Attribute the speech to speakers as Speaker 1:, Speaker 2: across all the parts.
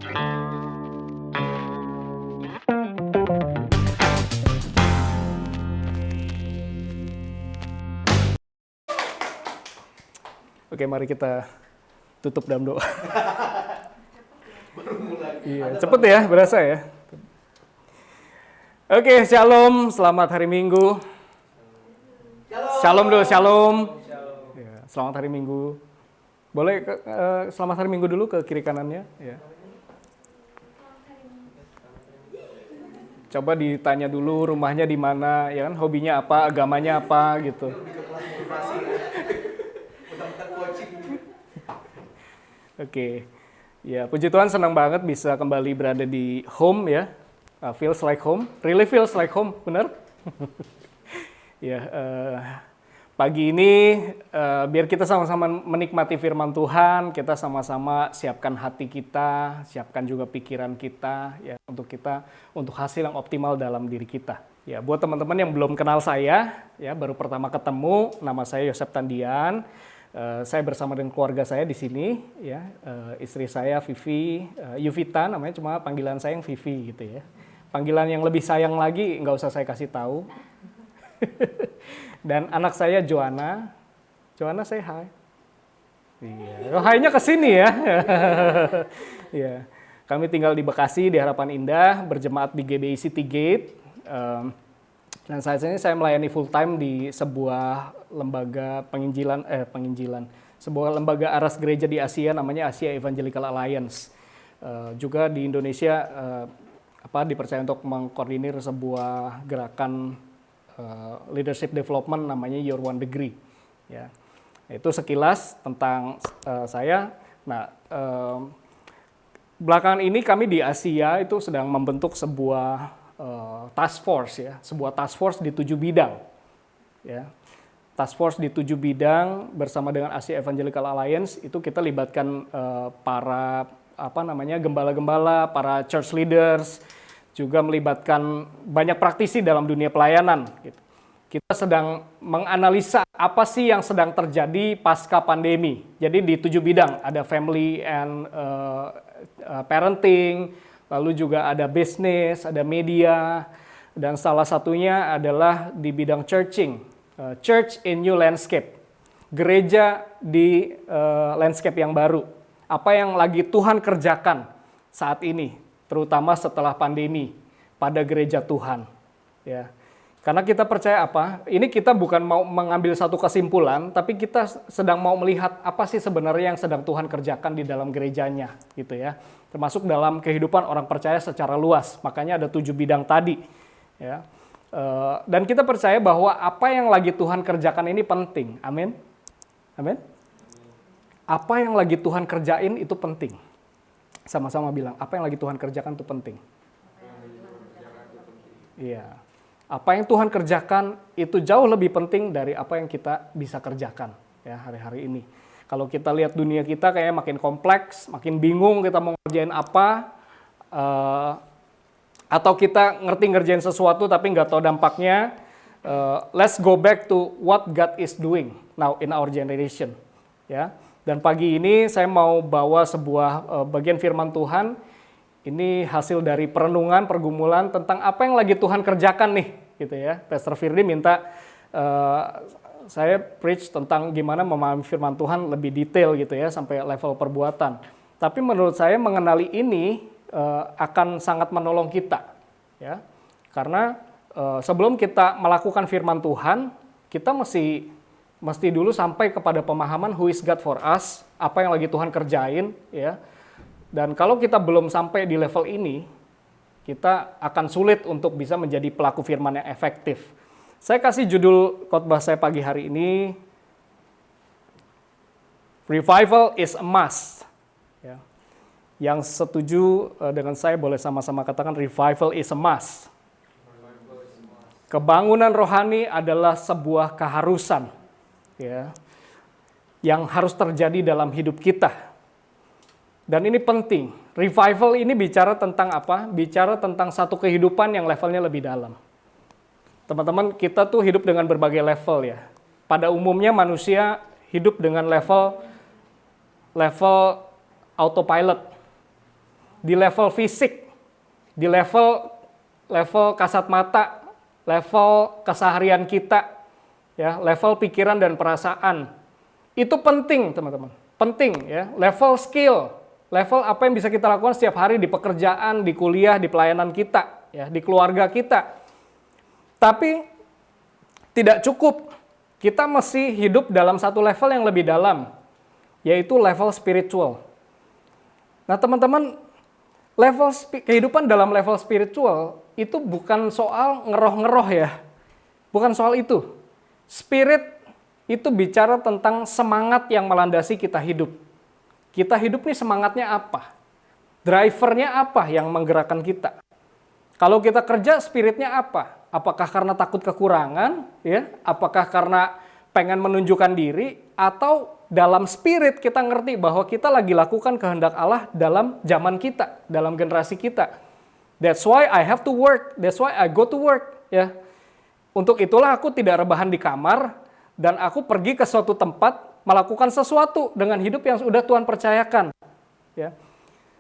Speaker 1: Oke, mari kita tutup dalam doa.
Speaker 2: Baru mulai.
Speaker 1: Iya, cepet ya, berasa ya. Oke, shalom, selamat hari Minggu. Shalom dulu, shalom. Ya, selamat hari Minggu. Boleh selamat hari Minggu dulu ke kiri kanannya. Ya. Coba ditanya dulu rumahnya di mana, ya kan, hobinya apa, agamanya apa, gitu.
Speaker 2: Lebih ke kelas motivasi ya. Mudah-mudahan coaching.
Speaker 1: Oke, ya puji Tuhan, senang banget bisa kembali berada di home ya. Feels like home, really feels like home, benar? Ya, pagi ini biar kita sama-sama menikmati firman Tuhan, kita sama-sama siapkan hati kita, siapkan juga pikiran kita ya untuk hasil yang optimal dalam diri kita. Ya, buat teman-teman yang belum kenal saya, ya baru pertama ketemu, nama saya Yosep Tandian. Saya bersama dengan keluarga saya di sini, ya istri saya Vivi, Yuvita namanya, cuma panggilan saya yang Vivi gitu ya. Panggilan yang lebih sayang lagi nggak usah saya kasih tahu. Dan anak saya Joanna. Joanna, say hi. Iya, hi-nya ke sini ya. Iya. Kami tinggal di Bekasi di Harapan Indah, berjemaat di GBI City Gate. Dan saat ini saya melayani full time di sebuah lembaga penginjilan, sebuah lembaga aras gereja di Asia namanya Asia Evangelical Alliance. Juga di Indonesia dipercaya untuk mengkoordinir sebuah gerakan leadership development namanya Your One Degree. Ya, itu sekilas tentang saya. Nah, belakangan ini kami di Asia itu sedang membentuk sebuah task force ya, sebuah task force di 7 bidang. Ya, task force di 7 bidang bersama dengan Asia Evangelical Alliance itu kita libatkan para gembala-gembala, para church leaders, juga melibatkan banyak praktisi dalam dunia pelayanan. Gitu. Kita sedang menganalisa apa sih yang sedang terjadi pasca pandemi. Jadi di 7 bidang, ada family and parenting, lalu juga ada business, ada media, dan salah satunya adalah di bidang churching, church in new landscape, gereja di landscape yang baru. Apa yang lagi Tuhan kerjakan saat ini, terutama setelah pandemi pada gereja Tuhan. Ya. Karena kita percaya ini kita bukan mau mengambil satu kesimpulan, tapi kita sedang mau melihat apa sih sebenarnya yang sedang Tuhan kerjakan di dalam gerejanya, gitu ya. Termasuk dalam kehidupan orang percaya secara luas. Makanya ada 7 bidang tadi. Ya. Dan kita percaya bahwa apa yang lagi Tuhan kerjakan ini penting. Amin. Amin. Apa yang lagi Tuhan kerjain itu penting. Sama-sama bilang, apa yang lagi Tuhan kerjakan itu penting. Iya. Apa yang Tuhan kerjakan itu jauh lebih penting dari apa yang kita bisa kerjakan ya hari-hari ini. Kalau kita lihat dunia kita kayaknya makin kompleks, makin bingung kita mau ngerjain apa, atau kita ngerjain sesuatu tapi nggak tahu dampaknya. Let's go back to what God is doing now in our generation. Ya. Dan pagi ini saya mau bawa sebuah bagian firman Tuhan. Ini hasil dari perenungan, pergumulan tentang apa yang lagi Tuhan kerjakan nih, gitu ya. Pastor Firdi minta saya preach tentang gimana memahami firman Tuhan lebih detail gitu ya, sampai level perbuatan. Tapi menurut saya mengenali ini akan sangat menolong kita, ya. Karena sebelum kita melakukan firman Tuhan, kita mesti dulu sampai kepada pemahaman who is God for us, apa yang lagi Tuhan kerjain, ya. Dan kalau kita belum sampai di level ini, kita akan sulit untuk bisa menjadi pelaku firman yang efektif. Saya kasih judul khotbah saya pagi hari ini, Revival is a must. Ya. Yang setuju dengan saya boleh sama-sama katakan revival is a must. Kebangunan rohani adalah sebuah keharusan, ya, yang harus terjadi dalam hidup kita. Dan ini penting. Revival ini bicara tentang apa? Bicara tentang satu kehidupan yang levelnya lebih dalam. Teman-teman, kita tuh hidup dengan berbagai level ya. Pada umumnya manusia hidup dengan level autopilot. di level fisik, di level kasat mata, level keseharian kita, ya, level pikiran dan perasaan. Itu penting, teman-teman. Penting, ya. Level skill, level apa yang bisa kita lakukan setiap hari di pekerjaan, di kuliah, di pelayanan kita, ya, di keluarga kita. Tapi tidak cukup. Kita mesti hidup dalam satu level yang lebih dalam, yaitu level spiritual. Nah, teman-teman, kehidupan dalam level spiritual itu bukan soal ngeroh-ngeroh, ya. Bukan soal itu. Spirit itu bicara tentang semangat yang melandasi kita hidup. Kita hidup nih semangatnya apa? Drivernya apa yang menggerakkan kita? Kalau kita kerja, spiritnya apa? Apakah karena takut kekurangan, ya? Apakah karena pengen menunjukkan diri, atau dalam spirit kita ngerti bahwa kita lagi lakukan kehendak Allah dalam zaman kita, dalam generasi kita. That's why I have to work. That's why I go to work, ya. Untuk itulah aku tidak rebahan di kamar dan aku pergi ke suatu tempat melakukan sesuatu dengan hidup yang sudah Tuhan percayakan, ya.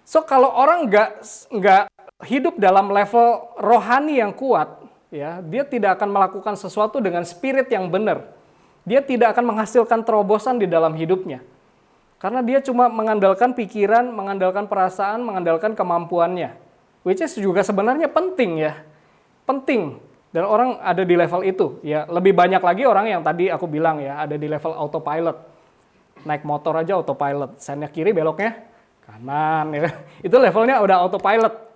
Speaker 1: So kalau orang nggak hidup dalam level rohani yang kuat, ya, dia tidak akan melakukan sesuatu dengan spirit yang benar. Dia tidak akan menghasilkan terobosan di dalam hidupnya. Karena dia cuma mengandalkan pikiran, mengandalkan perasaan, mengandalkan kemampuannya. Which is juga sebenarnya penting, ya. Penting. Dan orang ada di level itu. Ya, lebih banyak lagi orang yang tadi aku bilang, ya, ada di level autopilot. Naik motor aja autopilot. Sennya kiri, beloknya kanan. Ya. Itu levelnya udah autopilot.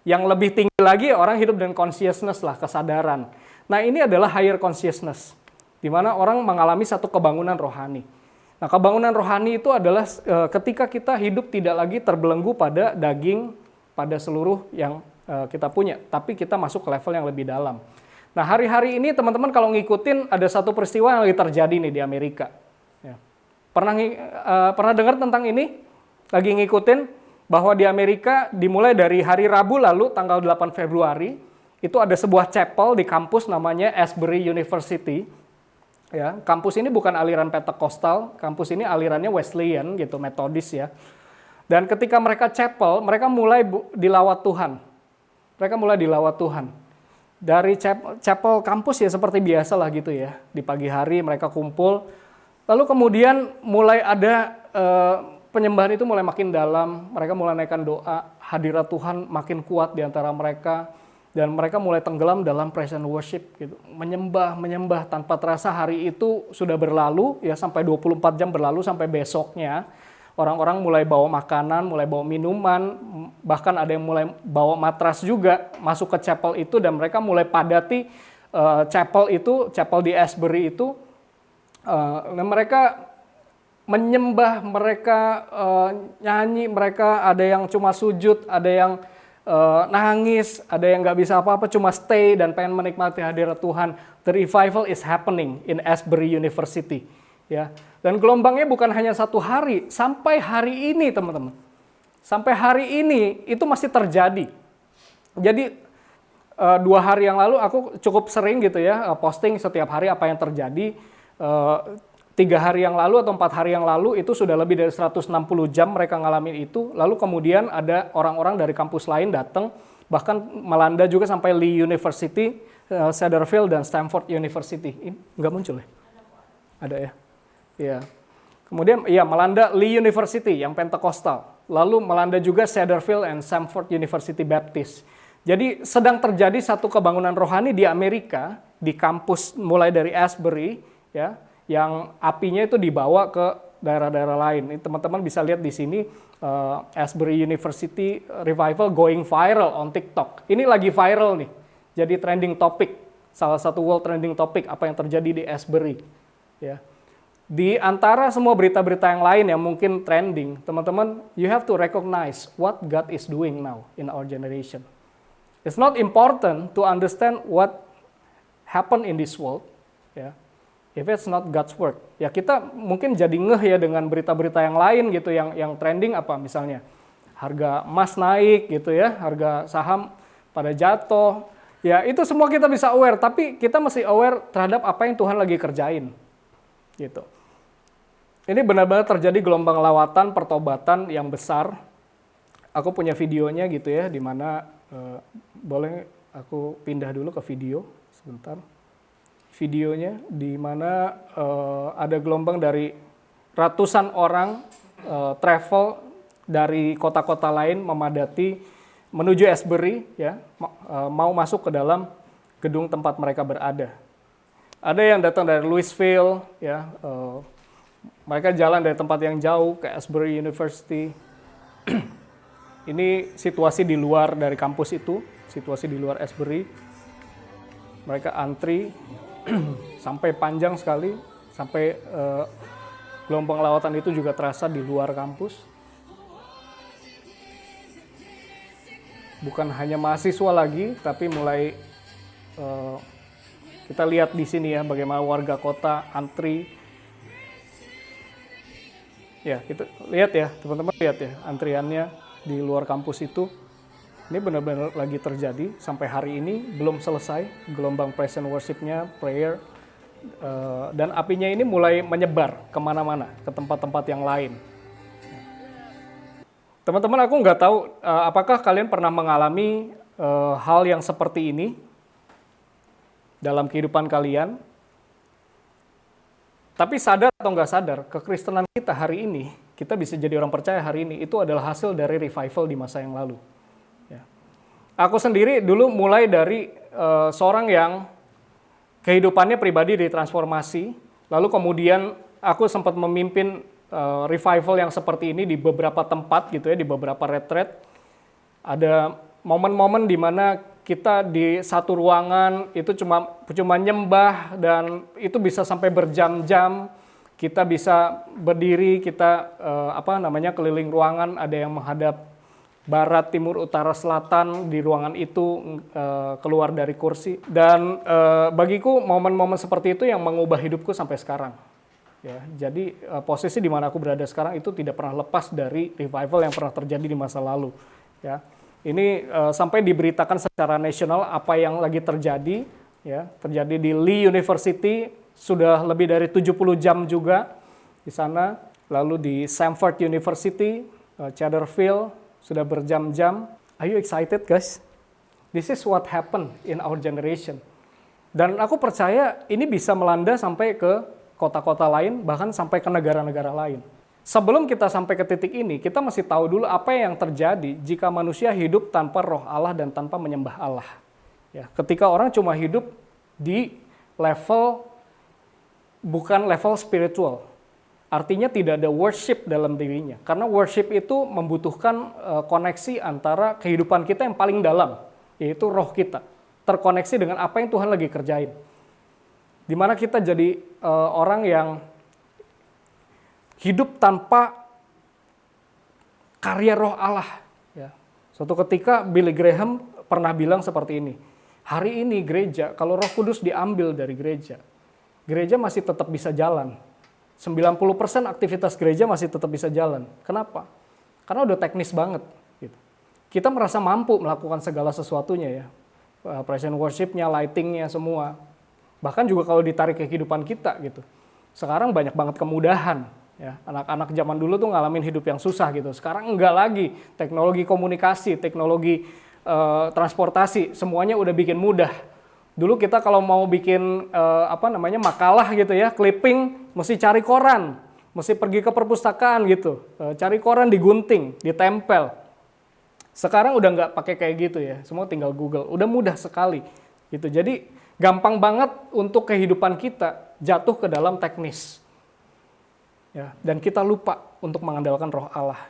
Speaker 1: Yang lebih tinggi lagi orang hidup dengan consciousness lah, kesadaran. Nah, ini adalah higher consciousness, di mana orang mengalami satu kebangunan rohani. Nah, kebangunan rohani itu adalah ketika kita hidup tidak lagi terbelenggu pada daging, pada seluruh yang kita punya, tapi kita masuk ke level yang lebih dalam. Nah, hari-hari ini teman-teman kalau ngikutin ada satu peristiwa yang lagi terjadi nih di Amerika. Ya. Pernah dengar tentang ini? Lagi ngikutin? Bahwa di Amerika dimulai dari hari Rabu lalu tanggal 8 Februari itu ada sebuah chapel di kampus namanya Asbury University. Ya, kampus ini bukan aliran Pentekostal, kampus ini alirannya Wesleyan gitu, Metodis, ya. Dan ketika mereka chapel, mereka mulai dilawat Tuhan. Mereka mulai dilawat Tuhan. Dari chapel kampus ya seperti biasa lah gitu, ya. Di pagi hari mereka kumpul. Lalu kemudian mulai ada penyembahan itu mulai makin dalam, mereka mulai naikkan doa, hadirat Tuhan makin kuat di antara mereka, dan mereka mulai tenggelam dalam praise and worship, gitu. Menyembah tanpa terasa hari itu sudah berlalu, ya, sampai 24 jam berlalu sampai besoknya. Orang-orang mulai bawa makanan, mulai bawa minuman, bahkan ada yang mulai bawa matras juga masuk ke chapel itu, dan mereka mulai padati chapel di Asbury itu, dan mereka menyembah, mereka nyanyi, mereka ada yang cuma sujud, ada yang nangis, ada yang nggak bisa apa-apa, cuma stay dan pengen menikmati hadirat Tuhan. The revival is happening in Asbury University, ya. Dan gelombangnya bukan hanya satu hari, sampai hari ini, teman-teman. Sampai hari ini itu masih terjadi. Jadi 2 hari yang lalu aku cukup sering gitu, ya, posting setiap hari apa yang terjadi. 3 hari yang lalu atau 4 hari yang lalu itu sudah lebih dari 160 jam mereka ngalamin itu. Lalu kemudian ada orang-orang dari kampus lain datang, bahkan melanda juga sampai Lee University, Cedarville, dan Stanford University. Ini nggak muncul, ya? Ada, ya? Ya. Kemudian ya melanda Lee University yang Pentekostal. Lalu melanda juga Cedarville and Stanford University Baptist. Jadi sedang terjadi satu kebangunan rohani di Amerika, di kampus mulai dari Asbury, ya, yang apinya itu dibawa ke daerah-daerah lain. Ini teman-teman bisa lihat di sini, Asbury University Revival going viral on TikTok. Ini lagi viral nih, jadi trending topic, salah satu world trending topic apa yang terjadi di Asbury. Ya. Di antara semua berita-berita yang lain yang mungkin trending, teman-teman, you have to recognize what God is doing now in our generation. It's not important to understand what happened in this world, ya. If it's not God's work, ya kita mungkin jadi ngeh ya dengan berita-berita yang lain gitu, yang trending apa misalnya harga emas naik gitu ya, harga saham pada jatuh, ya itu semua kita bisa aware, tapi kita mesti aware terhadap apa yang Tuhan lagi kerjain, gitu. Ini benar-benar terjadi gelombang lawatan pertobatan yang besar. aku punya videonya gitu ya, di mana boleh aku pindah dulu ke video sebentar. Videonya di mana ada gelombang dari ratusan orang travel dari kota-kota lain memadati menuju Asbury ya, mau masuk ke dalam gedung tempat mereka berada. Ada yang datang dari Louisville ya, mereka jalan dari tempat yang jauh ke Asbury University. Ini situasi di luar dari kampus itu, situasi di luar Asbury. Mereka antri sampai panjang sekali, sampai gelombang lawatan itu juga terasa di luar kampus. Bukan hanya mahasiswa lagi, tapi mulai kita lihat di sini ya bagaimana warga kota antri. Ya, kita lihat ya, teman-teman lihat ya antriannya di luar kampus itu. Ini benar-benar lagi terjadi sampai hari ini, belum selesai gelombang praise and worship-nya, prayer, dan apinya ini mulai menyebar kemana-mana, ke tempat-tempat yang lain. Teman-teman, aku nggak tahu apakah kalian pernah mengalami hal yang seperti ini dalam kehidupan kalian. Tapi sadar atau nggak sadar, kekristenan kita hari ini, kita bisa jadi orang percaya hari ini, itu adalah hasil dari revival di masa yang lalu. Ya. Aku sendiri dulu mulai dari seorang yang kehidupannya pribadi ditransformasi, lalu kemudian aku sempat memimpin revival yang seperti ini di beberapa tempat gitu ya, di beberapa retreat. Ada momen-momen di mana kita di satu ruangan itu cuma nyembah dan itu bisa sampai berjam-jam. Kita bisa berdiri, kita keliling ruangan, ada yang menghadap barat, timur, utara, selatan di ruangan itu, keluar dari kursi. Dan bagiku momen-momen seperti itu yang mengubah hidupku sampai sekarang. Ya, jadi posisi di mana aku berada sekarang itu tidak pernah lepas dari revival yang pernah terjadi di masa lalu. Ya, ini sampai diberitakan secara nasional apa yang lagi terjadi. Ya, terjadi di Lee University sudah lebih dari 70 jam juga di sana. Lalu di Samford University, Chesterfield sudah berjam-jam. Are you excited, guys? This is what happened in our generation. Dan aku percaya ini bisa melanda sampai ke kota-kota lain, bahkan sampai ke negara-negara lain. Sebelum kita sampai ke titik ini, kita mesti tahu dulu apa yang terjadi jika manusia hidup tanpa roh Allah dan tanpa menyembah Allah. Ya, ketika orang cuma hidup di level, bukan level spiritual. Artinya tidak ada worship dalam dirinya. Karena worship itu membutuhkan koneksi antara kehidupan kita yang paling dalam, yaitu roh kita. Terkoneksi dengan apa yang Tuhan lagi kerjain. Dimana kita jadi orang yang hidup tanpa karya roh Allah. Ya. Suatu ketika Billy Graham pernah bilang seperti ini. Hari ini gereja, kalau Roh Kudus diambil dari gereja, gereja masih tetap bisa jalan. 90% aktivitas gereja masih tetap bisa jalan. Kenapa? Karena udah teknis banget. Gitu. Kita merasa mampu melakukan segala sesuatunya ya. Praise and worship-nya, lighting-nya, semua. Bahkan juga kalau ditarik ke kehidupan kita gitu. Sekarang banyak banget kemudahan. Ya, anak-anak zaman dulu tuh ngalamin hidup yang susah gitu. Sekarang enggak lagi. Teknologi komunikasi, teknologi transportasi, semuanya udah bikin mudah. Dulu kita kalau mau bikin makalah gitu ya, clipping, mesti cari koran, mesti pergi ke perpustakaan gitu, cari koran digunting, ditempel. Sekarang udah nggak pakai kayak gitu ya, semua tinggal Google, udah mudah sekali gitu. Jadi gampang banget untuk kehidupan kita jatuh ke dalam teknis. Ya, dan kita lupa untuk mengandalkan roh Allah.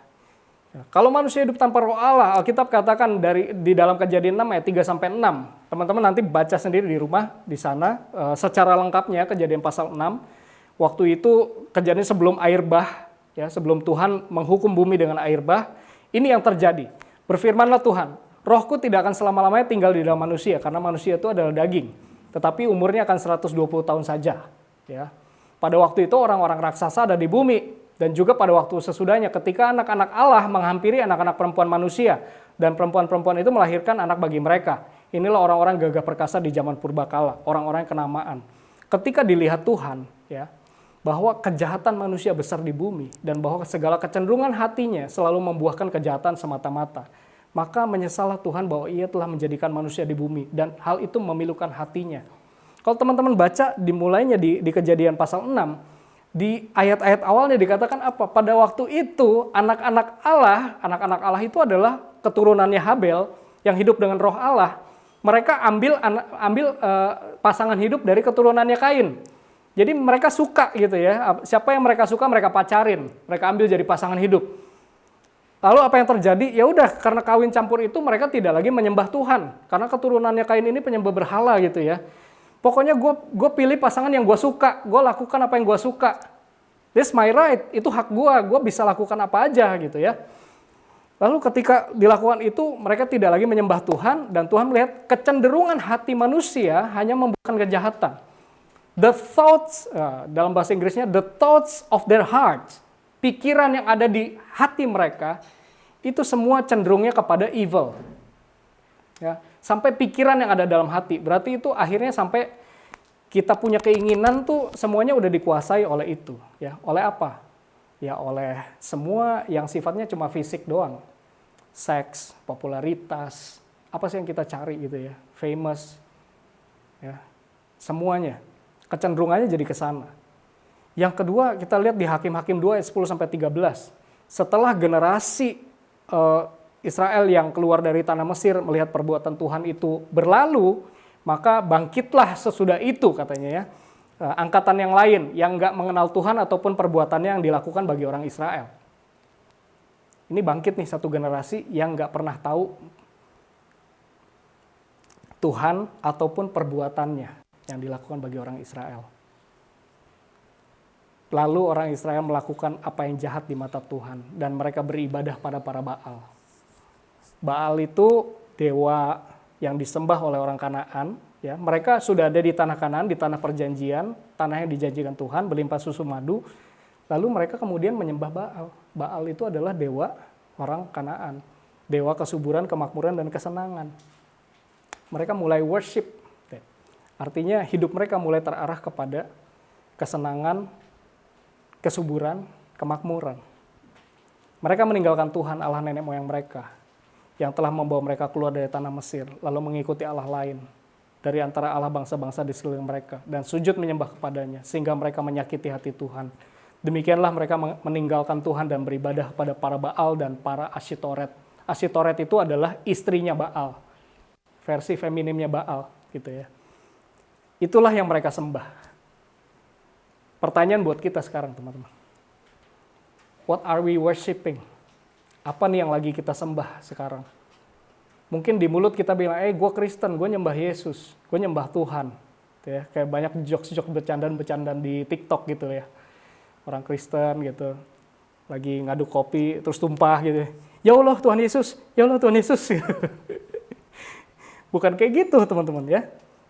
Speaker 1: Ya, kalau manusia hidup tanpa roh Allah, Alkitab katakan di dalam Kejadian 6 ayat 3-6. Teman-teman nanti baca sendiri di rumah di sana secara lengkapnya Kejadian pasal 6. Waktu itu kejadian sebelum air bah, ya, sebelum Tuhan menghukum bumi dengan air bah, ini yang terjadi. Berfirmanlah Tuhan, rohku tidak akan selama-lamanya tinggal di dalam manusia karena manusia itu adalah daging, tetapi umurnya akan 120 tahun saja, ya. Pada waktu itu orang-orang raksasa ada di bumi, dan juga pada waktu sesudahnya ketika anak-anak Allah menghampiri anak-anak perempuan manusia, dan perempuan-perempuan itu melahirkan anak bagi mereka. Inilah orang-orang gagah perkasa di zaman purbakala, orang-orang yang kenamaan. Ketika dilihat Tuhan, ya, bahwa kejahatan manusia besar di bumi dan bahwa segala kecenderungan hatinya selalu membuahkan kejahatan semata-mata. Maka menyesallah Tuhan bahwa ia telah menjadikan manusia di bumi dan hal itu memilukan hatinya. Kalau teman-teman baca dimulainya di Kejadian pasal 6, di ayat-ayat awalnya dikatakan apa? Pada waktu itu anak-anak Allah itu adalah keturunannya Habel yang hidup dengan roh Allah. Mereka ambil pasangan hidup dari keturunannya Kain. Jadi mereka suka gitu ya, siapa yang mereka suka mereka pacarin, mereka ambil jadi pasangan hidup. Lalu apa yang terjadi? Ya udah, karena kawin campur itu mereka tidak lagi menyembah Tuhan, karena keturunannya Kain ini penyembah berhala gitu ya. Pokoknya gue pilih pasangan yang gue suka, gue lakukan apa yang gue suka. This my right, itu hak gue bisa lakukan apa aja gitu ya. Lalu ketika dilakukan itu mereka tidak lagi menyembah Tuhan dan Tuhan melihat kecenderungan hati manusia hanya membuahkan kejahatan. The thoughts, dalam bahasa Inggrisnya, the thoughts of their hearts, pikiran yang ada di hati mereka, itu semua cenderungnya kepada evil. Ya, sampai pikiran yang ada dalam hati, berarti itu akhirnya sampai kita punya keinginan tuh semuanya udah dikuasai oleh itu. Ya, oleh apa? Ya oleh semua yang sifatnya cuma fisik doang. Seks, popularitas, apa sih yang kita cari gitu ya, famous, ya, semuanya. Kecenderungannya jadi ke sana. Yang kedua, kita lihat di Hakim-Hakim 2 ayat 10-13. Setelah generasi Israel yang keluar dari tanah Mesir melihat perbuatan Tuhan itu berlalu, maka bangkitlah sesudah itu katanya ya. Angkatan yang lain yang nggak mengenal Tuhan ataupun perbuatannya yang dilakukan bagi orang Israel. Ini bangkit nih satu generasi yang nggak pernah tahu Tuhan ataupun perbuatannya yang dilakukan bagi orang Israel. Lalu orang Israel melakukan apa yang jahat di mata Tuhan dan mereka beribadah pada para Baal. Baal itu dewa yang disembah oleh orang Kanaan. Ya, mereka sudah ada di tanah Kanaan, di tanah perjanjian, tanah yang dijanjikan Tuhan, berlimpah susu madu. Lalu mereka kemudian menyembah Baal. Baal itu adalah dewa orang Kanaan, dewa kesuburan, kemakmuran, dan kesenangan. Mereka mulai worship. Artinya hidup mereka mulai terarah kepada kesenangan, kesuburan, kemakmuran. Mereka meninggalkan Tuhan Allah nenek moyang mereka yang telah membawa mereka keluar dari tanah Mesir, lalu mengikuti Allah lain dari antara Allah bangsa-bangsa di sekeliling mereka dan sujud menyembah kepadanya sehingga mereka menyakiti hati Tuhan. Demikianlah mereka meninggalkan Tuhan dan beribadah pada para Baal dan para Asyitoret. Asyitoret itu adalah istrinya Baal, versi feminimnya Baal gitu ya. Itulah yang mereka sembah. Pertanyaan buat kita sekarang teman-teman. What are we worshiping? Apa nih yang lagi kita sembah sekarang? Mungkin di mulut kita bilang, gue Kristen, gue nyembah Yesus, gue nyembah Tuhan. Gitu ya. Kayak banyak jokes-jokes bercandaan-bercandaan di TikTok gitu ya. Orang Kristen gitu, lagi ngaduk kopi, terus tumpah gitu. Ya Allah Tuhan Yesus, ya Allah Tuhan Yesus. Bukan kayak gitu teman-teman ya.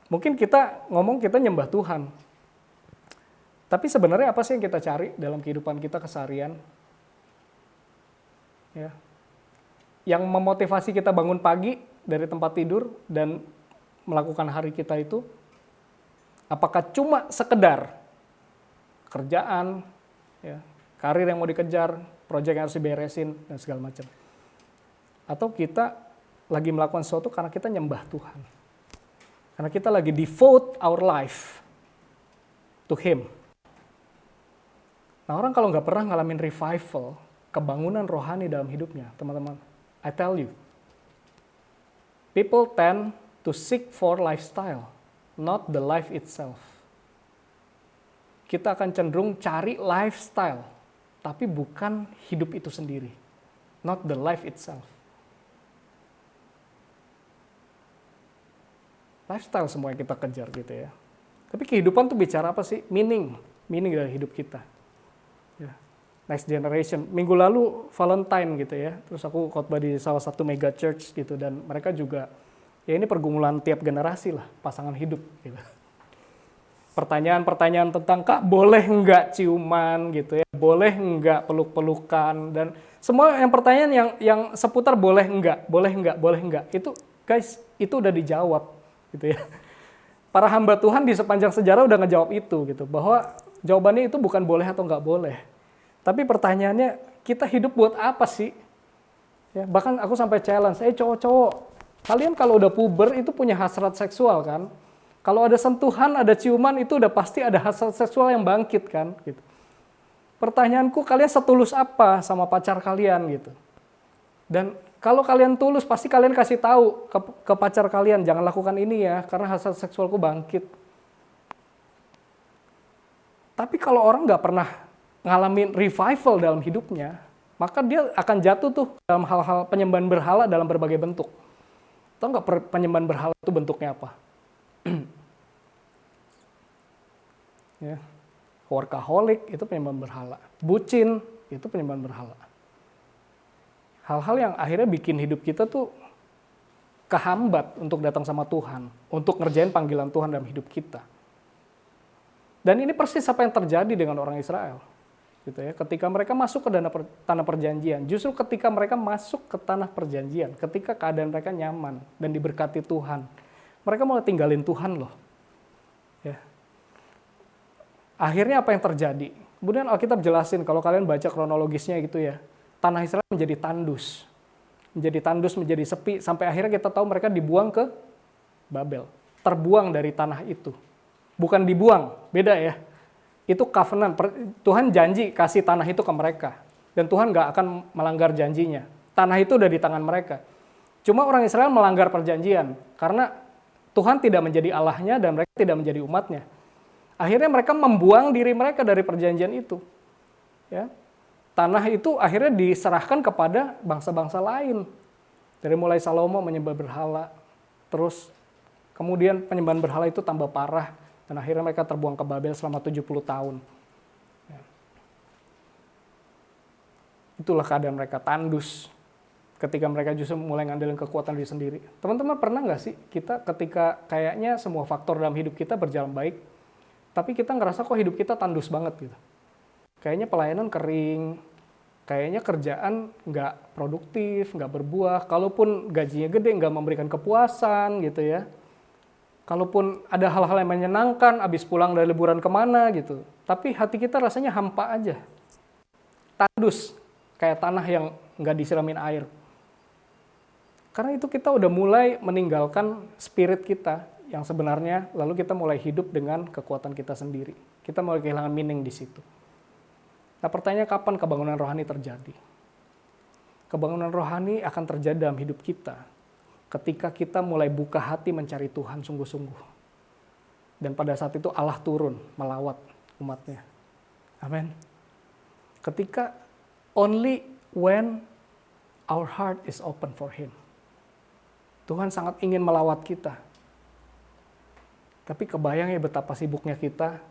Speaker 1: Mungkin kita ngomong kita nyembah Tuhan. Tapi sebenarnya apa sih yang kita cari dalam kehidupan kita keseharian? Ya. Yang memotivasi kita bangun pagi dari tempat tidur dan melakukan hari kita itu, apakah cuma sekedar kerjaan, ya, karir yang mau dikejar, proyek yang harus diberesin, dan segala macam. Atau kita lagi melakukan sesuatu karena kita nyembah Tuhan. Karena kita lagi devote our life to Him. Nah, orang kalau nggak pernah ngalamin revival, kebangunan rohani dalam hidupnya, teman-teman, I tell you, people tend to seek for lifestyle, not the life itself. Kita akan cenderung cari lifestyle, tapi bukan hidup itu sendiri, not the life itself. Lifestyle semua yang kita kejar gitu ya. Tapi kehidupan tuh bicara apa sih? Meaning dari hidup kita. Ya. Next generation. Minggu lalu Valentine gitu ya. Terus aku khotbah di salah satu mega church gitu dan mereka juga ya ini pergumulan tiap generasi lah, pasangan hidup gitu. Pertanyaan-pertanyaan tentang Kak boleh nggak ciuman gitu ya, boleh nggak peluk-pelukan dan semua yang pertanyaan yang seputar boleh nggak itu guys itu udah dijawab gitu ya. Para hamba Tuhan di sepanjang sejarah udah ngejawab itu gitu bahwa Jawabannya itu bukan boleh atau nggak boleh. Tapi pertanyaannya, kita hidup buat apa sih? Ya, bahkan aku sampai challenge, cowok-cowok, kalian kalau udah puber itu punya hasrat seksual kan? Kalau ada sentuhan, ada ciuman, itu udah pasti ada hasrat seksual yang bangkit kan? Gitu. Pertanyaanku, kalian setulus apa sama pacar kalian gitu? Dan kalau kalian tulus, pasti kalian kasih tahu ke pacar kalian, jangan lakukan ini ya, karena hasrat seksualku bangkit. Tapi kalau orang nggak pernah ngalamin revival dalam hidupnya, maka dia akan jatuh tuh dalam hal-hal penyembahan berhala dalam berbagai bentuk. Tahu nggak penyembahan berhala itu bentuknya apa? Ya. Workaholic itu penyembahan berhala. Bucin itu penyembahan berhala. Hal-hal yang akhirnya bikin hidup kita tuh kehambat untuk datang sama Tuhan, untuk ngerjain panggilan Tuhan dalam hidup kita. Dan ini persis apa yang terjadi dengan orang Israel. Gitu ya. Ketika mereka masuk ke tanah perjanjian, justru ketika mereka masuk ke tanah perjanjian, ketika keadaan mereka nyaman dan diberkati Tuhan, mereka mulai tinggalin Tuhan loh. Ya. Akhirnya apa yang terjadi? Kemudian Alkitab jelasin, kalau kalian baca kronologisnya gitu ya, tanah Israel menjadi tandus. Menjadi sepi, sampai akhirnya kita tahu mereka dibuang ke Babel. Terbuang dari tanah itu. Bukan dibuang, beda ya. Itu covenant, Tuhan janji kasih tanah itu ke mereka. Dan Tuhan nggak akan melanggar janjinya. Tanah itu udah di tangan mereka. Cuma orang Israel melanggar perjanjian, karena Tuhan tidak menjadi Allahnya dan mereka tidak menjadi umatnya. Akhirnya mereka membuang diri mereka dari perjanjian itu. Ya. Tanah itu akhirnya diserahkan kepada bangsa-bangsa lain. Dari mulai Salomo menyembah berhala, terus kemudian penyembahan berhala itu tambah parah, dan akhirnya mereka terbuang ke Babel selama 70 tahun. Ya. Itulah keadaan mereka, tandus. Ketika mereka justru mulai ngandelin kekuatan diri sendiri. Teman-teman pernah nggak sih kita ketika kayaknya semua faktor dalam hidup kita berjalan baik, tapi kita ngerasa kok hidup kita tandus banget gitu. Kayaknya pelayanan kering, kayaknya kerjaan nggak produktif, nggak berbuah, kalaupun gajinya gede nggak memberikan kepuasan gitu ya. Kalaupun ada hal-hal yang menyenangkan, abis pulang dari liburan kemana gitu. Tapi hati kita rasanya hampa aja. Tandus, kayak tanah yang nggak disiramin air. Karena itu kita udah mulai meninggalkan spirit kita yang sebenarnya, lalu kita mulai hidup dengan kekuatan kita sendiri. Kita mulai kehilangan meaning di situ. Nah pertanyaannya, kapan kebangunan rohani terjadi? Kebangunan rohani akan terjadi dalam hidup kita ketika kita mulai buka hati mencari Tuhan sungguh-sungguh. Dan pada saat itu Allah turun melawat umatnya. Amin. Ketika only when our heart is open for Him. Tuhan sangat ingin melawat kita. Tapi kebayang ya betapa sibuknya kita,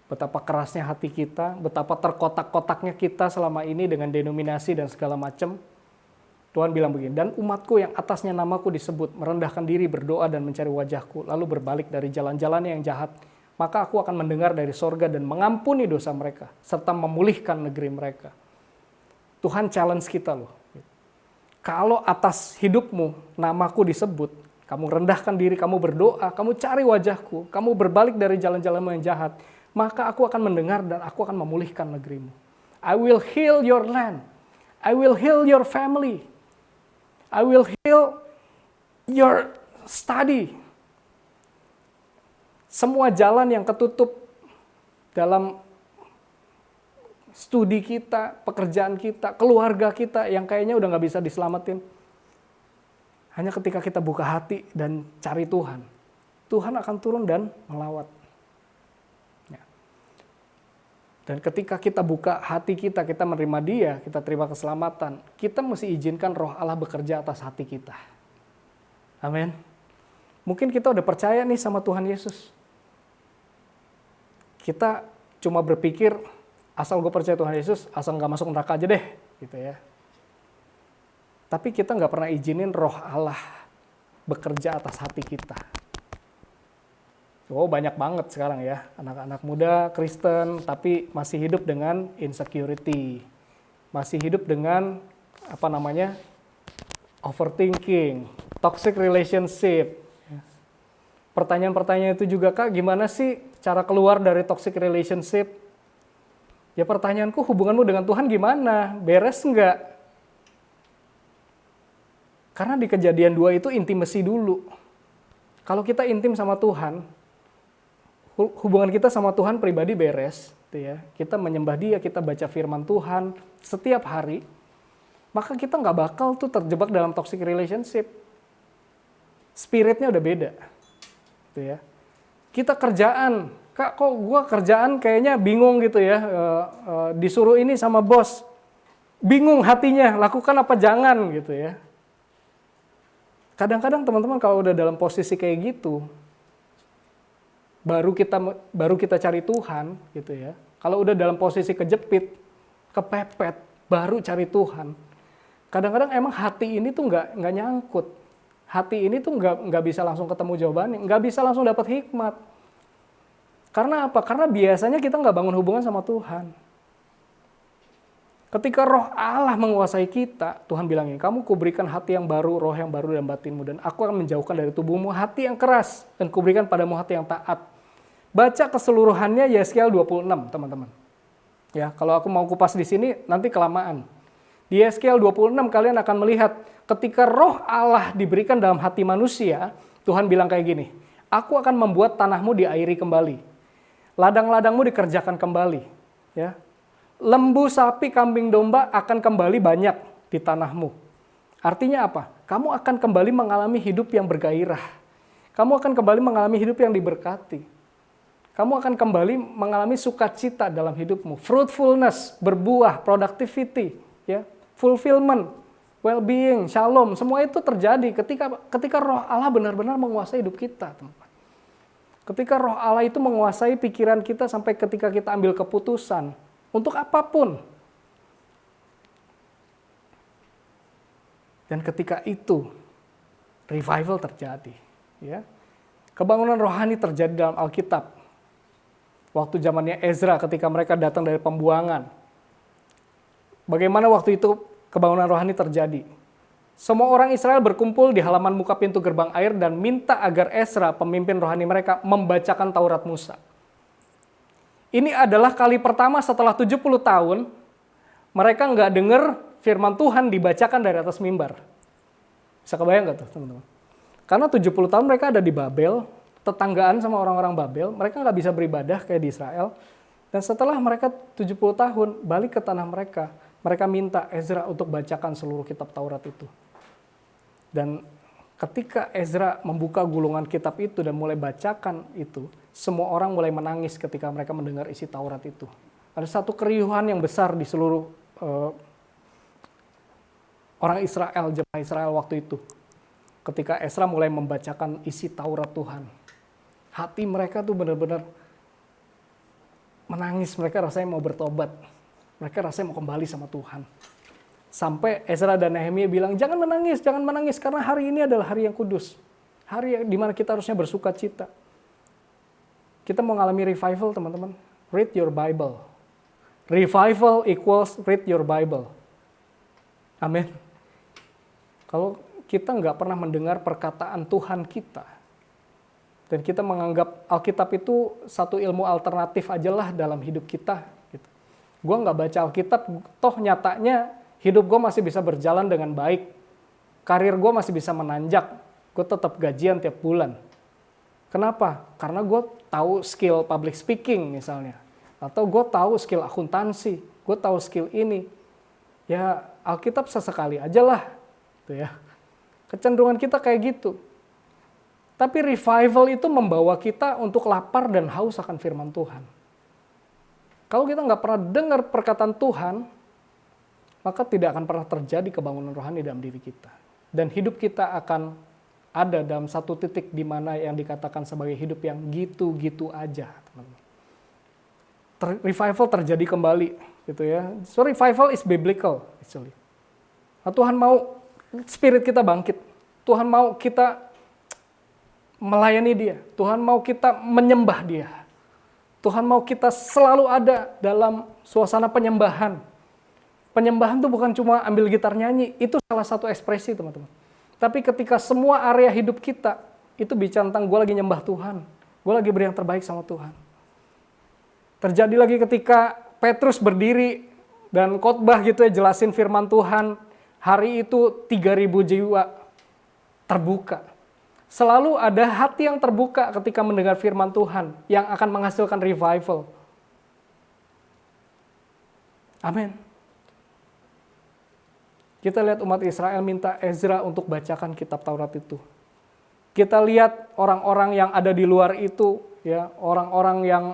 Speaker 1: betapa kerasnya hati kita, betapa terkotak-kotaknya kita selama ini dengan denominasi dan segala macam. Tuhan bilang begini, dan umatku yang atasnya namaku disebut, merendahkan diri, berdoa dan mencari wajahku, lalu berbalik dari jalan-jalan yang jahat, maka aku akan mendengar dari sorga dan mengampuni dosa mereka, serta memulihkan negeri mereka. Tuhan challenge kita loh. Kalau atas hidupmu namaku disebut, kamu rendahkan diri, kamu berdoa, kamu cari wajahku, kamu berbalik dari jalan-jalanmu yang jahat, maka aku akan mendengar dan aku akan memulihkan negerimu. I will heal your land. I will heal your family. I will heal your study. Semua jalan yang ketutup dalam studi kita, pekerjaan kita, keluarga kita yang kayaknya udah nggak bisa diselamatin. Hanya ketika kita buka hati dan cari Tuhan, Tuhan akan turun dan melawat. Ya. Dan ketika kita buka hati kita menerima Dia, kita terima keselamatan, kita mesti izinkan Roh Allah bekerja atas hati kita. Amin. Mungkin kita udah percaya nih sama Tuhan Yesus. Kita cuma berpikir, asal gue percaya Tuhan Yesus, asal nggak masuk neraka aja deh, gitu ya. Tapi kita nggak pernah izinin Roh Allah bekerja atas hati kita. Oh banyak banget sekarang ya, anak-anak muda Kristen, tapi masih hidup dengan insecurity, masih hidup dengan overthinking, toxic relationship. Pertanyaan-pertanyaan itu juga, Kak, gimana sih cara keluar dari toxic relationship? Ya pertanyaanku, hubunganmu dengan Tuhan gimana? Beres nggak? Karena di Kejadian 2 itu intimasi dulu. Kalau kita intim sama Tuhan, hubungan kita sama Tuhan pribadi beres, gitu ya. Kita menyembah Dia, kita baca firman Tuhan setiap hari, maka kita nggak bakal tuh terjebak dalam toxic relationship. Spiritnya udah beda, gitu ya. Kita kerjaan, Kak, kok gua kerjaan kayaknya bingung gitu ya, disuruh ini sama bos, bingung hatinya, lakukan apa jangan gitu ya. Kadang-kadang teman-teman kalau udah dalam posisi kayak gitu, baru kita cari Tuhan gitu ya. Kalau udah dalam posisi kejepit, kepepet, baru cari Tuhan. Kadang-kadang emang hati ini tuh nggak nyangkut. Hati ini tuh nggak bisa langsung ketemu jawabannya, nggak bisa langsung dapat hikmat. Karena apa? Karena biasanya kita nggak bangun hubungan sama Tuhan. Ketika roh Allah menguasai kita, Tuhan bilang ini, kamu kuberikan hati yang baru, roh yang baru dalam batinmu, dan aku akan menjauhkan dari tubuhmu hati yang keras, dan kuberikan padamu hati yang taat. Baca keseluruhannya Yeskiel 26, teman-teman. Ya, kalau aku mau kupas di sini, nanti kelamaan. Di Yeskiel 26 kalian akan melihat, ketika roh Allah diberikan dalam hati manusia, Tuhan bilang kayak gini, aku akan membuat tanahmu diairi kembali. Ladang-ladangmu dikerjakan kembali. Ya. Lembu, sapi, kambing, domba akan kembali banyak di tanahmu. Artinya apa? Kamu akan kembali mengalami hidup yang bergairah. Kamu akan kembali mengalami hidup yang diberkati. Kamu akan kembali mengalami sukacita dalam hidupmu. Fruitfulness, berbuah, productivity, ya, fulfillment, well-being, shalom. Semua itu terjadi ketika roh Allah benar-benar menguasai hidup kita, teman-teman. Ketika roh Allah itu menguasai pikiran kita sampai ketika kita ambil keputusan untuk apapun. Dan ketika itu revival terjadi, ya. Kebangunan rohani terjadi dalam Alkitab. Waktu zamannya Ezra ketika mereka datang dari pembuangan. Bagaimana waktu itu kebangunan rohani terjadi? Semua orang Israel berkumpul di halaman muka pintu gerbang air dan minta agar Ezra, pemimpin rohani mereka, membacakan Taurat Musa. Ini adalah kali pertama setelah 70 tahun, mereka nggak dengar firman Tuhan dibacakan dari atas mimbar. Bisa kebayang nggak tuh, teman-teman? Karena 70 tahun mereka ada di Babel, tetanggaan sama orang-orang Babel, mereka nggak bisa beribadah kayak di Israel. Dan setelah mereka 70 tahun, balik ke tanah mereka, mereka minta Ezra untuk bacakan seluruh kitab Taurat itu. Dan ketika Ezra membuka gulungan kitab itu dan mulai bacakan itu, semua orang mulai menangis ketika mereka mendengar isi Taurat itu. Ada satu keriuhan yang besar di seluruh orang Israel, jemaah Israel waktu itu. Ketika Ezra mulai membacakan isi Taurat Tuhan. Hati mereka tuh benar-benar menangis, mereka rasanya mau bertobat. Mereka rasanya mau kembali sama Tuhan. Sampai Ezra dan Nehemia bilang, jangan menangis, karena hari ini adalah hari yang kudus. Hari di mana kita harusnya bersuka cita. Kita mau ngalami revival, teman-teman. Read your Bible. Revival equals read your Bible. Amin. Kalau kita nggak pernah mendengar perkataan Tuhan kita, dan kita menganggap Alkitab itu satu ilmu alternatif aja lah dalam hidup kita. Gitu. Gue nggak baca Alkitab, toh nyatanya hidup gue masih bisa berjalan dengan baik. Karir gue masih bisa menanjak. Gue tetap gajian tiap bulan. Kenapa? Karena gue tahu skill public speaking misalnya. Atau gue tahu skill akuntansi. Gue tahu skill ini. Ya Alkitab sesekali aja lah. Gitu ya. Kecenderungan kita kayak gitu. Tapi revival itu membawa kita untuk lapar dan haus akan firman Tuhan. Kalau kita nggak pernah dengar perkataan Tuhan, maka tidak akan pernah terjadi kebangunan rohani dalam diri kita. Dan hidup kita akan ada dalam satu titik di mana yang dikatakan sebagai hidup yang gitu-gitu aja, teman-teman. Revival terjadi kembali, gitu ya. So revival is biblical, actually. Nah, Tuhan mau spirit kita bangkit. Tuhan mau kita melayani Dia. Tuhan mau kita menyembah Dia. Tuhan mau kita selalu ada dalam suasana penyembahan. Penyembahan itu bukan cuma ambil gitar nyanyi, itu salah satu ekspresi, teman-teman. Tapi ketika semua area hidup kita, itu bicara tentang gue lagi nyembah Tuhan. Gue lagi beri yang terbaik sama Tuhan. Terjadi lagi ketika Petrus berdiri dan khotbah gitu ya, jelasin firman Tuhan. Hari itu 3.000 jiwa terbuka. Selalu ada hati yang terbuka ketika mendengar firman Tuhan yang akan menghasilkan revival. Amin. Kita lihat umat Israel minta Ezra untuk bacakan kitab Taurat itu. Kita lihat orang-orang yang ada di luar itu, ya, orang-orang yang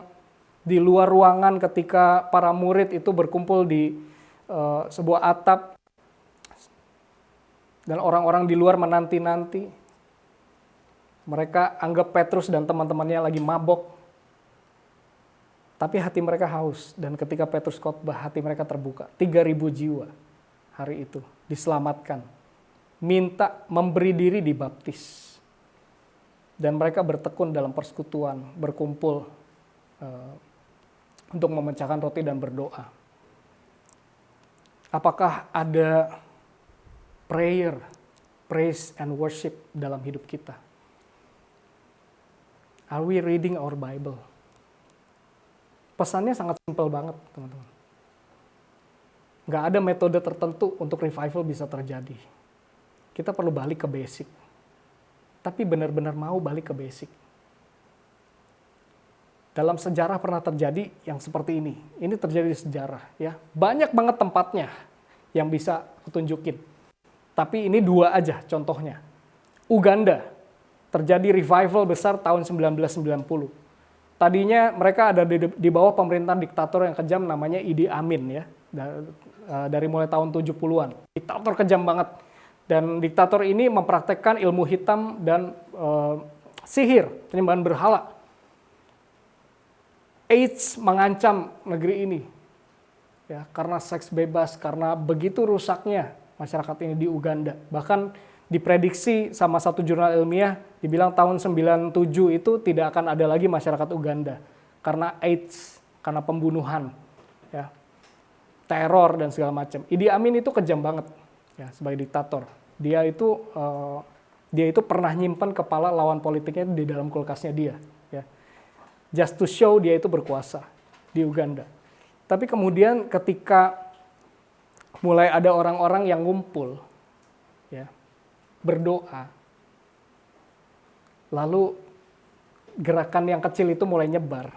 Speaker 1: di luar ruangan ketika para murid itu berkumpul di sebuah atap. Dan orang-orang di luar menanti-nanti. Mereka anggap Petrus dan teman-temannya lagi mabok. Tapi hati mereka haus. Dan ketika Petrus khotbah, hati mereka terbuka. 3.000 jiwa hari itu diselamatkan. Minta memberi diri dibaptis. Dan mereka bertekun dalam persekutuan, berkumpul untuk memecahkan roti dan berdoa. Apakah ada prayer, praise and worship dalam hidup kita? Are we reading our Bible? Pesannya sangat simpel banget, teman-teman. Nggak ada metode tertentu untuk revival bisa terjadi. Kita perlu balik ke basic. Tapi benar-benar mau balik ke basic. Dalam sejarah pernah terjadi yang seperti ini. Ini terjadi di sejarah, ya. Banyak banget tempatnya yang bisa kutunjukin. Tapi ini 2 aja contohnya. Uganda, terjadi revival besar tahun 1990. Tadinya mereka ada di bawah pemerintahan diktator yang kejam namanya Idi Amin, ya. Dari mulai tahun 70-an. Diktator kejam banget. Dan diktator ini mempraktekkan ilmu hitam dan sihir, penyembahan berhala. AIDS mengancam negeri ini. Ya, karena seks bebas, karena begitu rusaknya masyarakat ini di Uganda. Bahkan diprediksi sama satu jurnal ilmiah, dibilang tahun 97 itu tidak akan ada lagi masyarakat Uganda. Karena AIDS, karena pembunuhan, ya, teror dan segala macam. Idi Amin itu kejam banget, ya, sebagai diktator. Dia itu pernah nyimpan kepala lawan politiknya di dalam kulkasnya dia. Ya. Just to show dia itu berkuasa di Uganda. Tapi kemudian ketika mulai ada orang-orang yang ngumpul, ya, berdoa, lalu gerakan yang kecil itu mulai nyebar.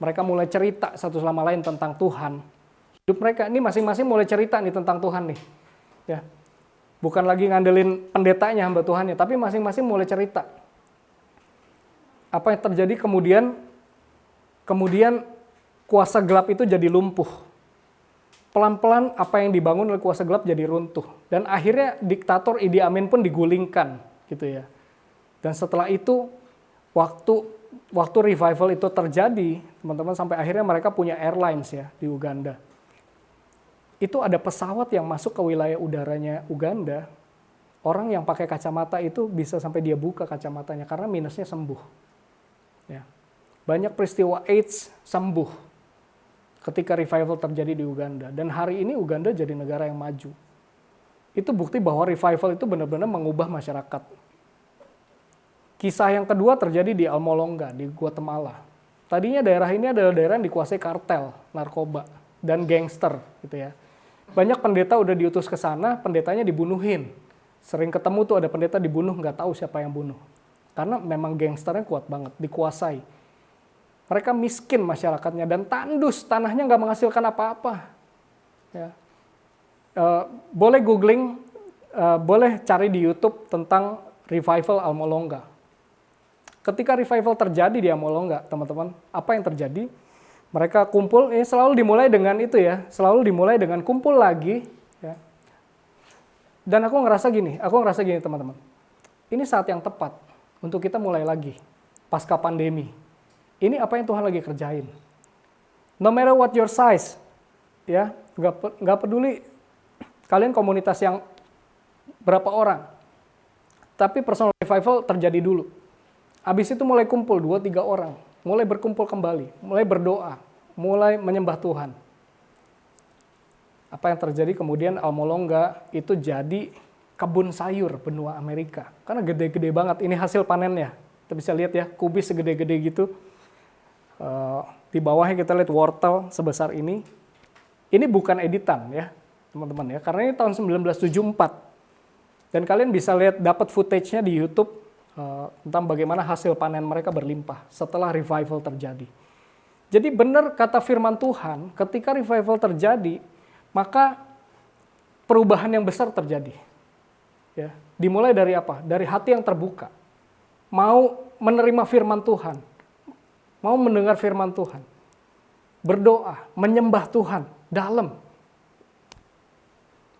Speaker 1: Mereka mulai cerita satu sama lain tentang Tuhan. Hidup mereka ini masing-masing mulai cerita nih tentang Tuhan nih. Ya. Bukan lagi ngandelin pendetanya, hamba Tuhannya, tapi masing-masing mulai cerita. Apa yang terjadi kemudian kuasa gelap itu jadi lumpuh. Pelan-pelan apa yang dibangun oleh kuasa gelap jadi runtuh. Dan akhirnya diktator Idi Amin pun digulingkan, gitu ya. Dan setelah itu, waktu revival itu terjadi, teman-teman, sampai akhirnya mereka punya airlines, ya, di Uganda. Itu ada pesawat yang masuk ke wilayah udaranya Uganda. Orang yang pakai kacamata itu bisa sampai dia buka kacamatanya karena minusnya sembuh. Ya. Banyak peristiwa AIDS sembuh ketika revival terjadi di Uganda. Dan hari ini Uganda jadi negara yang maju. Itu bukti bahwa revival itu benar-benar mengubah masyarakat. Kisah yang kedua terjadi di Almolonga, di Guatemala. Tadinya daerah ini adalah daerah yang dikuasai kartel, narkoba, dan gangster, gitu ya. Banyak pendeta udah diutus ke sana, pendetanya dibunuhin. Sering ketemu tuh ada pendeta dibunuh, nggak tahu siapa yang bunuh. Karena memang gangsternya kuat banget, dikuasai. Mereka miskin masyarakatnya dan tandus, tanahnya nggak menghasilkan apa-apa. Ya. Boleh googling, boleh cari di YouTube tentang revival Almolonga. Ketika revival terjadi di Almolonga, teman-teman, apa yang terjadi? Mereka kumpul, ini selalu dimulai dengan itu ya, selalu dimulai dengan kumpul lagi. Ya. Dan aku ngerasa gini teman-teman, ini saat yang tepat untuk kita mulai lagi, pasca pandemi. Ini apa yang Tuhan lagi kerjain. No matter what your size, ya, nggak peduli kalian komunitas yang berapa orang, tapi personal revival terjadi dulu. Habis itu mulai kumpul 2-3 orang, mulai berkumpul kembali, mulai berdoa, mulai menyembah Tuhan. Apa yang terjadi kemudian Almolonga itu jadi kebun sayur benua Amerika. Karena gede-gede banget, ini hasil panennya. Kita bisa lihat ya, kubis segede-gede gitu. Di bawahnya kita lihat wortel sebesar ini. Ini bukan editan ya, teman-teman ya, karena ini tahun 1974. Dan kalian bisa lihat, dapat footage-nya di YouTube tentang bagaimana hasil panen mereka berlimpah setelah revival terjadi. Jadi benar kata firman Tuhan, ketika revival terjadi, maka perubahan yang besar terjadi. Ya, dimulai dari apa? Dari hati yang terbuka. Mau menerima firman Tuhan, mau mendengar firman Tuhan, berdoa, menyembah Tuhan dalam.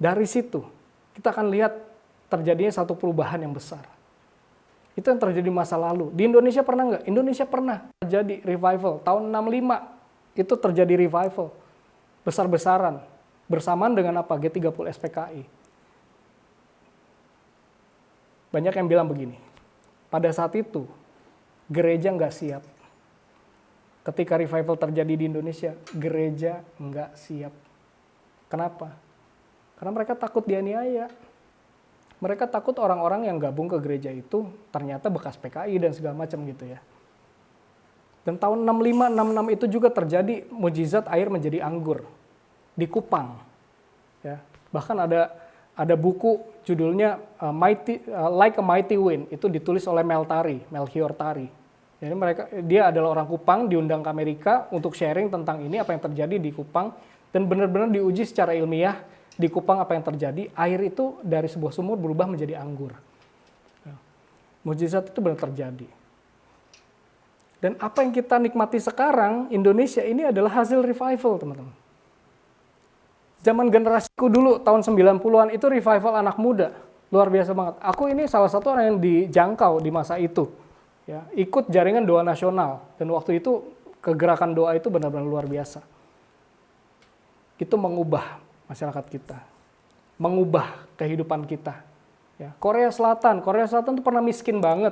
Speaker 1: Dari situ kita akan lihat terjadinya satu perubahan yang besar. Itu yang terjadi masa lalu. Di Indonesia pernah nggak? Indonesia pernah terjadi revival. Tahun 65 itu terjadi revival. Besar-besaran. Bersamaan dengan apa? G30 SPKI. Banyak yang bilang begini. Pada saat itu, gereja nggak siap. Ketika revival terjadi di Indonesia, gereja nggak siap. Kenapa? Karena mereka takut dianiaya. Mereka takut orang-orang yang gabung ke gereja itu ternyata bekas PKI dan segala macam gitu ya. Dan tahun 65-66 itu juga terjadi mujizat air menjadi anggur di Kupang. Ya. Bahkan ada buku judulnya Like a Mighty Wind, itu ditulis oleh Melchior Tari. Jadi dia adalah orang Kupang, diundang ke Amerika untuk sharing tentang ini, apa yang terjadi di Kupang, dan benar-benar diuji secara ilmiah. Di Kupang apa yang terjadi, air itu dari sebuah sumur berubah menjadi anggur. Mujizat itu benar terjadi. Dan apa yang kita nikmati sekarang, Indonesia ini adalah hasil revival, teman-teman. Zaman generasiku dulu, tahun 90-an, itu revival anak muda. Luar biasa banget. Aku ini salah satu orang yang dijangkau di masa itu. Ya, ikut jaringan doa nasional. Dan waktu itu, kegerakan doa itu benar-benar luar biasa. Itu mengubah masyarakat kita, mengubah kehidupan kita. Ya, Korea Selatan itu pernah miskin banget.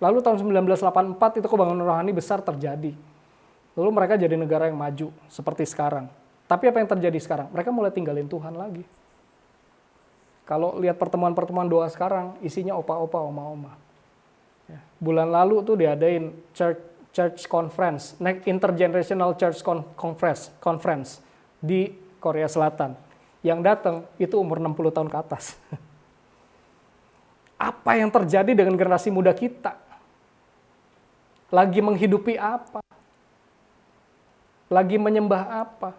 Speaker 1: Lalu tahun 1984 itu kebangunan rohani besar terjadi. Lalu mereka jadi negara yang maju seperti sekarang. Tapi apa yang terjadi sekarang? Mereka mulai tinggalin Tuhan lagi. Kalau lihat pertemuan-pertemuan doa sekarang, isinya opa-opa, oma-oma. Ya, bulan lalu tuh diadain church conference, intergenerational church conference di Korea Selatan. Yang datang itu umur 60 tahun ke atas. Apa yang terjadi dengan generasi muda kita? Lagi menghidupi apa? Lagi menyembah apa?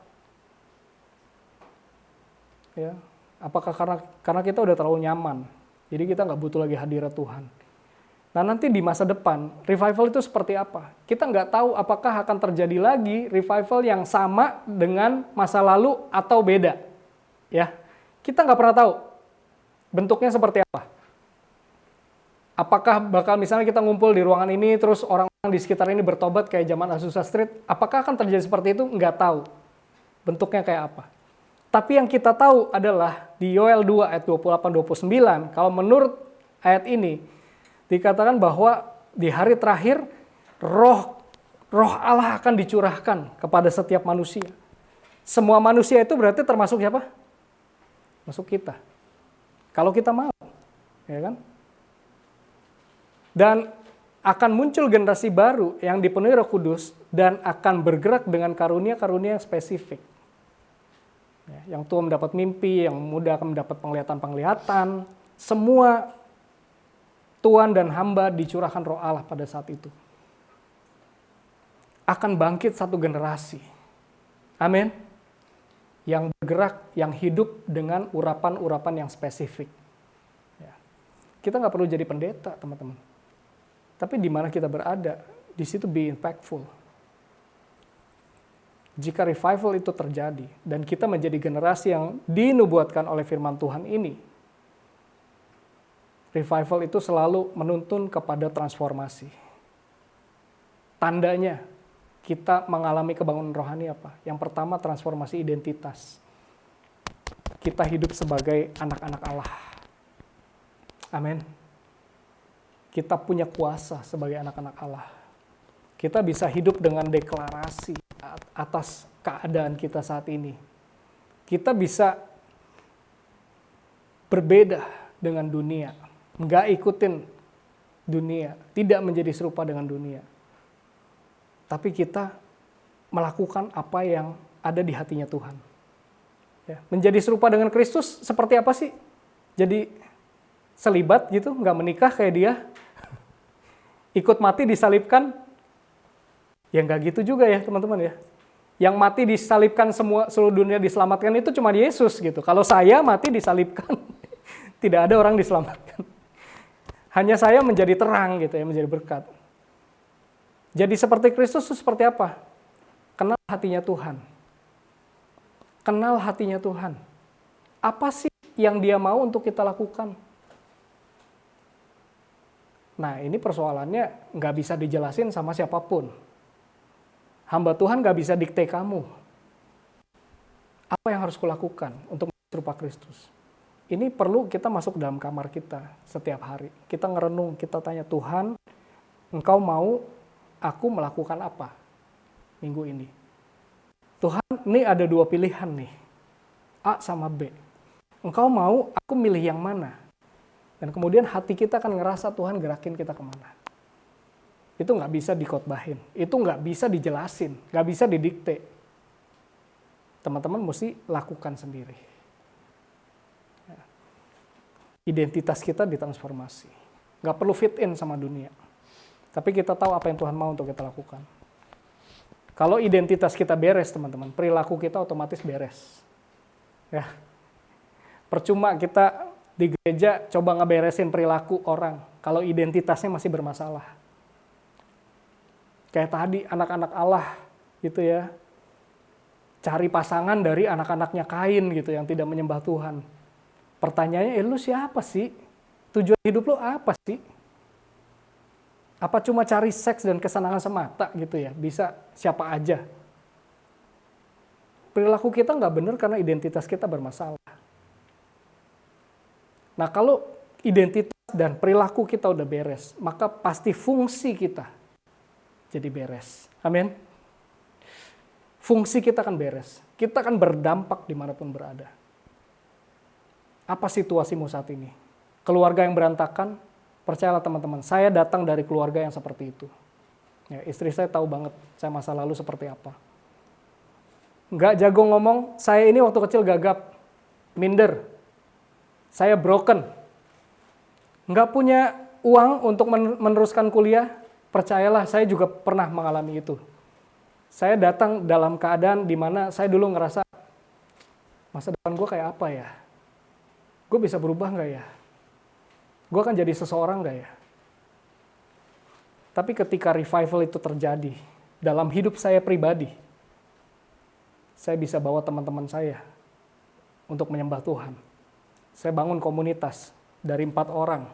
Speaker 1: Ya, apakah karena kita udah terlalu nyaman, jadi kita nggak butuh lagi hadirat Tuhan. Nah nanti di masa depan, revival itu seperti apa? Kita nggak tahu apakah akan terjadi lagi revival yang sama dengan masa lalu atau beda. Ya, kita nggak pernah tahu bentuknya seperti apa. Apakah bakal misalnya kita ngumpul di ruangan ini, terus orang-orang di sekitar ini bertobat kayak zaman Azusa Street, apakah akan terjadi seperti itu? Nggak tahu bentuknya kayak apa. Tapi yang kita tahu adalah di Yoel 2 ayat 28-29, kalau menurut ayat ini, dikatakan bahwa di hari terakhir roh Allah akan dicurahkan kepada setiap manusia. Semua manusia itu berarti termasuk siapa? Masuk kita. Kalau kita mau, ya kan? Dan akan muncul generasi baru yang dipenuhi Roh Kudus dan akan bergerak dengan karunia-karunia yang spesifik. Ya, yang tua mendapat mimpi, yang muda akan mendapat penglihatan-penglihatan. Semua tuan dan hamba dicurahkan Roh Allah pada saat itu. Akan bangkit satu generasi. Amin. Yang bergerak, yang hidup dengan urapan-urapan yang spesifik. Ya. Kita nggak perlu jadi pendeta, teman-teman. Tapi di mana kita berada, di situ be impactful. Jika revival itu terjadi, dan kita menjadi generasi yang dinubuatkan oleh firman Tuhan ini, revival itu selalu menuntun kepada transformasi. Tandanya, kita mengalami kebangunan rohani apa? Yang pertama, transformasi identitas. Kita hidup sebagai anak-anak Allah. Amin. Kita punya kuasa sebagai anak-anak Allah. Kita bisa hidup dengan deklarasi atas keadaan kita saat ini. Kita bisa berbeda dengan dunia. Nggak ikutin dunia. Tidak menjadi serupa dengan dunia. tapi kita melakukan apa yang ada di hatinya Tuhan. Ya, menjadi serupa dengan Kristus seperti apa sih? Jadi selibat gitu, nggak menikah kayak dia, ikut mati disalibkan, ya nggak gitu juga ya teman-teman ya. Yang mati disalibkan seluruh dunia diselamatkan itu cuma Yesus gitu. Kalau saya mati disalibkan, tidak ada orang diselamatkan. Hanya saya menjadi terang gitu ya, menjadi berkat. Jadi seperti Kristus itu seperti apa? Kenal hatinya Tuhan. Kenal hatinya Tuhan. Apa sih yang dia mau untuk kita lakukan? Nah ini persoalannya nggak bisa dijelasin sama siapapun. Hamba Tuhan nggak bisa dikte kamu. Apa yang harus kulakukan untuk serupa Kristus? Ini perlu kita masuk dalam kamar kita setiap hari. Kita ngerenung, kita tanya, Tuhan, Engkau mau aku melakukan apa minggu ini? Tuhan, ini ada dua pilihan nih, A sama B. Engkau mau aku milih yang mana? Dan kemudian hati kita akan ngerasa Tuhan gerakin kita kemana. Itu nggak bisa dikotbahin, itu nggak bisa dijelasin, nggak bisa didikte. Teman-teman mesti lakukan sendiri. Identitas kita ditransformasi. Nggak perlu fit in sama dunia. Tapi kita tahu apa yang Tuhan mau untuk kita lakukan. Kalau identitas kita beres, teman-teman, perilaku kita otomatis beres. Ya. Percuma kita di gereja coba ngeberesin perilaku orang kalau identitasnya masih bermasalah. Kayak tadi anak-anak Allah gitu ya. Cari pasangan dari anak-anaknya Kain gitu yang tidak menyembah Tuhan. Pertanyaannya, lu siapa sih? Tujuan hidup lu apa sih? Apa cuma cari seks dan kesenangan semata gitu ya? Bisa siapa aja. Perilaku kita nggak benar karena identitas kita bermasalah. Nah kalau identitas dan perilaku kita udah beres, maka pasti fungsi kita jadi beres. Amin. Fungsi kita akan beres. Kita akan berdampak dimanapun berada. Apa situasimu saat ini? Keluarga yang berantakan? Percayalah teman-teman, saya datang dari keluarga yang seperti itu. Ya, istri saya tahu banget saya masa lalu seperti apa. Nggak jago ngomong, saya ini waktu kecil gagap, minder. Saya broken. Nggak punya uang untuk meneruskan kuliah, percayalah saya juga pernah mengalami itu. Saya datang dalam keadaan di mana saya dulu ngerasa, masa depan gue kayak apa ya? Gue bisa berubah nggak ya? Gue akan jadi seseorang nggak ya? Tapi ketika revival itu terjadi dalam hidup saya pribadi, saya bisa bawa teman-teman saya untuk menyembah Tuhan. Saya bangun komunitas dari 4 orang,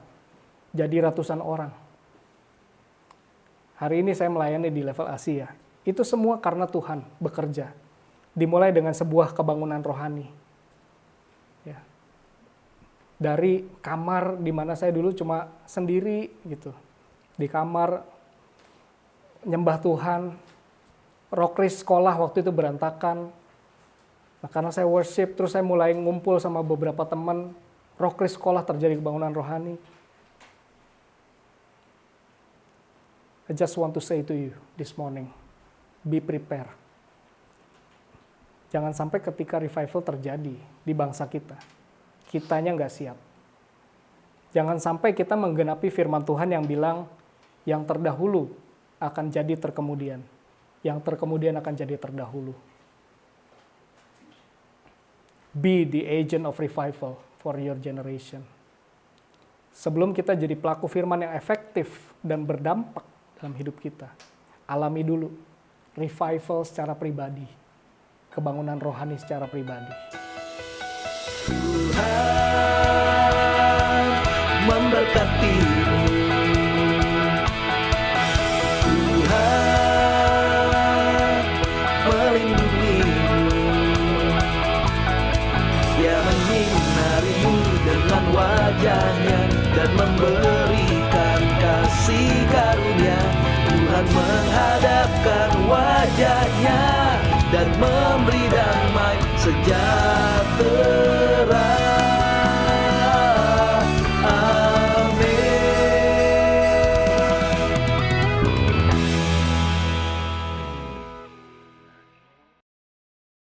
Speaker 1: jadi ratusan orang. Hari ini saya melayani di level Asia. Itu semua karena Tuhan bekerja. Dimulai dengan sebuah kebangunan rohani. Ya. Dari kamar di mana saya dulu cuma sendiri gitu. Di kamar nyembah Tuhan. Rockris sekolah waktu itu berantakan. Nah, karena saya worship, terus saya mulai ngumpul sama beberapa teman. Rockris sekolah terjadi kebangunan rohani. I just want to say to you this morning, be prepared. Jangan sampai ketika revival terjadi di bangsa kita, kitanya nggak siap. Jangan sampai kita menggenapi firman Tuhan yang bilang, yang terdahulu akan jadi terkemudian. Yang terkemudian akan jadi terdahulu. Be the agent of revival for your generation. Sebelum kita jadi pelaku firman yang efektif dan berdampak dalam hidup kita, alami dulu revival secara pribadi, kebangunan rohani secara pribadi.
Speaker 2: Tuhan memberkatimu. Tuhan melindungimu. Dia menyinarimu dengan wajahnya dan memberikan kasih karunia. Tuhan menghadapkan wajahnya dan memberi damai sejahtera.